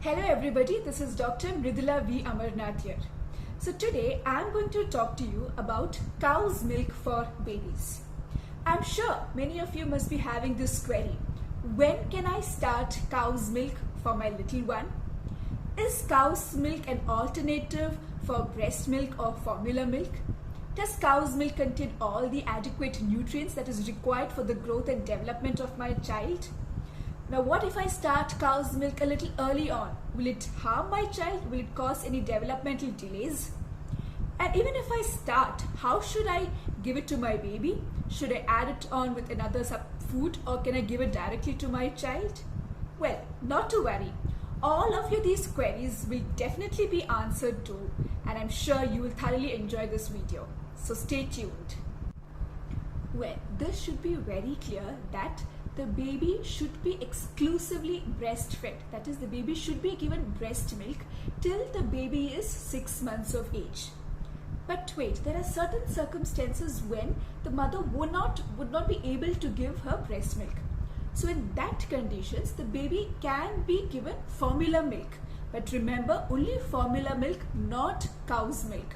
Hello everybody, this is Dr. Mridula V. Amarnath here. So today I'm going to talk to you about cow's milk for babies. I'm sure many of you must be having this query. When can I start cow's milk for my little one? Is cow's milk an alternative for breast milk or formula milk? Does cow's milk contain all the adequate nutrients that is required for the growth and development of my child? Now, what if I start cow's milk a little early on? Will it harm my child? Will it cause any developmental delays? And even if I start, how should I give it to my baby? Should I add it on with another food, or can I give it directly to my child? Well, not to worry. All of these queries will definitely be answered too, and I'm sure you will thoroughly enjoy this video. So stay tuned. Well, this should be very clear that the baby should be exclusively breastfed. That is, the baby should be given breast milk till the baby is 6 months of age. But wait, there are certain circumstances when the mother would not be able to give her breast milk. So in that conditions, the baby can be given formula milk. But remember, only formula milk, not cow's milk.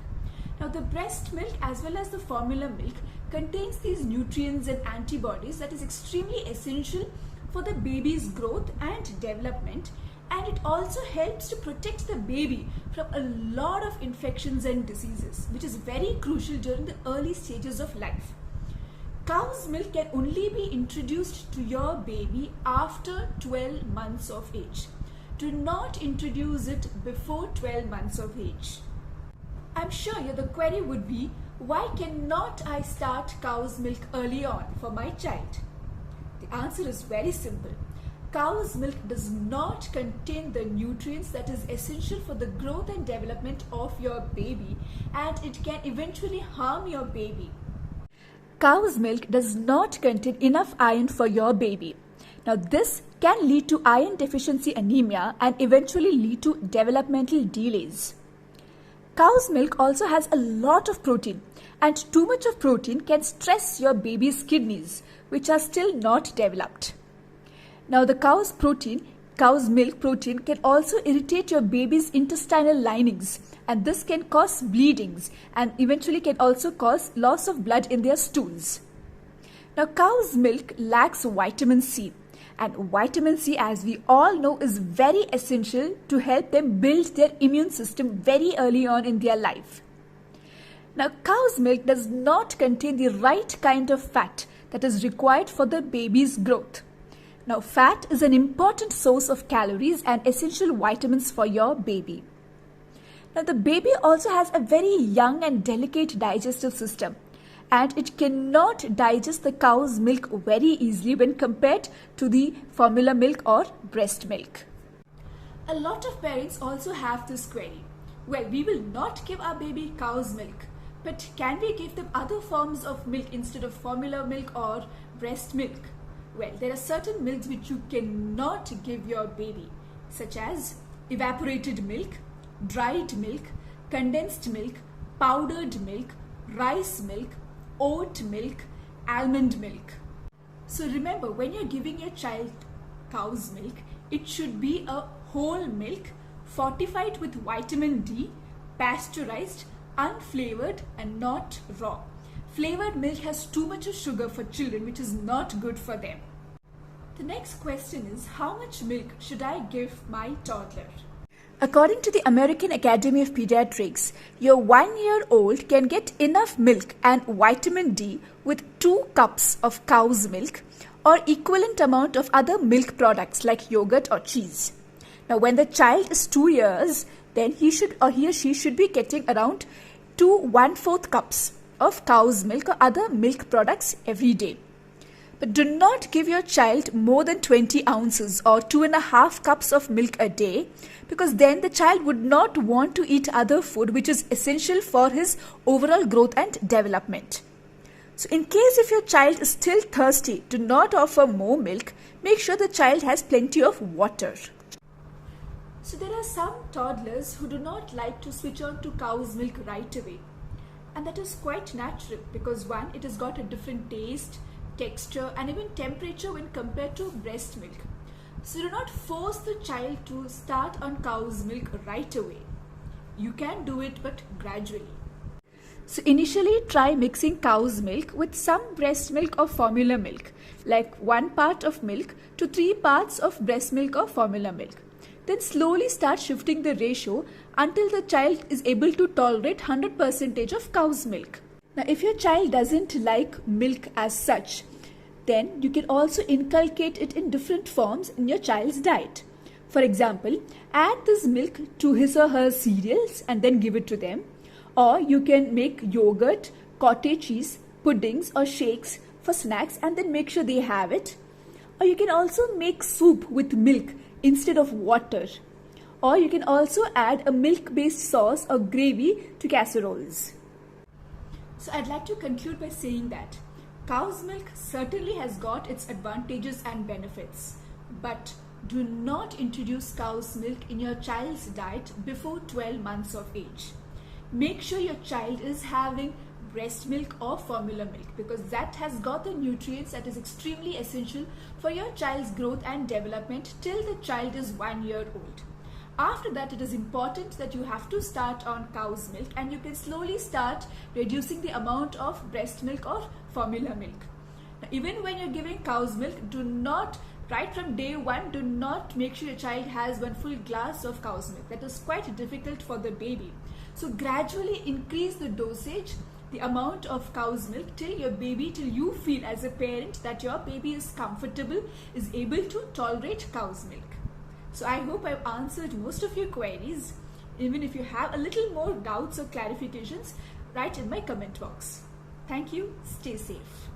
Now the breast milk as well as the formula milk contains these nutrients and antibodies that is extremely essential for the baby's growth and development, and it also helps to protect the baby from a lot of infections and diseases, which is very crucial during the early stages of life. Cow's milk can only be introduced to your baby after 12 months of age. Do not introduce it before 12 months of age. I'm sure the query would be, why cannot I start cow's milk early on for my child? The answer is very simple. Cow's milk does not contain the nutrients that is essential for the growth and development of your baby, and it can eventually harm your baby. Cow's milk does not contain enough iron for your baby. Now this can lead to iron deficiency anemia and eventually lead to developmental delays. Cow's milk also has a lot of protein, and too much of protein can stress your baby's kidneys, which are still not developed. Now the cow's milk protein can also irritate your baby's intestinal linings, and this can cause bleedings and eventually can also cause loss of blood in their stools. Now cow's milk lacks vitamin C. And vitamin C, as we all know, is very essential to help them build their immune system very early on in their life. Now, cow's milk does not contain the right kind of fat that is required for the baby's growth. Now, fat is an important source of calories and essential vitamins for your baby. Now, the baby also has a very young and delicate digestive system, and it cannot digest the cow's milk very easily when compared to the formula milk or breast milk. A lot of parents also have this query. Well, we will not give our baby cow's milk, but can we give them other forms of milk instead of formula milk or breast milk? Well, there are certain milks which you cannot give your baby, such as evaporated milk, dried milk, condensed milk, powdered milk, rice milk, oat milk, almond milk. So remember, when you're giving your child cow's milk, it should be a whole milk fortified with vitamin D, pasteurized, unflavored and not raw. Flavored milk has too much of sugar for children, which is not good for them. The next question is, how much milk should I give my toddler? According to the American Academy of Pediatrics, your 1-year-old can get enough milk and vitamin D with 2 cups of cow's milk or equivalent amount of other milk products like yogurt or cheese. Now, when the child is 2 years, then he or she should be getting around 2 1/4 cups of cow's milk or other milk products every day. But do not give your child more than 20 ounces or 2.5 cups of milk a day, because then the child would not want to eat other food which is essential for his overall growth and development. So in case if your child is still thirsty, do not offer more milk. Make sure the child has plenty of water. So there are some toddlers who do not like to switch on to cow's milk right away. And that is quite natural because one, it has got a different taste, texture and even temperature when compared to breast milk. So do not force the child to start on cow's milk right away. You can do it, but gradually. So initially try mixing cow's milk with some breast milk or formula milk, like 1 part of milk to 3 parts of breast milk or formula milk. Then slowly start shifting the ratio until the child is able to tolerate 100% of cow's milk. Now if your child doesn't like milk as such, then you can also inculcate it in different forms in your child's diet. For example, add this milk to his or her cereals and then give it to them. Or you can make yogurt, cottage cheese, puddings or shakes for snacks and then make sure they have it. Or you can also make soup with milk instead of water. Or you can also add a milk-based sauce or gravy to casseroles. So I'd like to conclude by saying that cow's milk certainly has got its advantages and benefits, but do not introduce cow's milk in your child's diet before 12 months of age. Make sure your child is having breast milk or formula milk because that has got the nutrients that is extremely essential for your child's growth and development till the child is 1 year old. After that, it is important that you have to start on cow's milk and you can slowly start reducing the amount of breast milk or formula milk. Now, even when you're giving cow's milk, do not, right from day one, do not make sure your child has 1 full glass of cow's milk. That is quite difficult for the baby. So gradually increase the dosage, the amount of cow's milk till you feel as a parent that your baby is comfortable, is able to tolerate cow's milk. So I hope I've answered most of your queries. Even if you have a little more doubts or clarifications, write in my comment box. Thank you. Stay safe.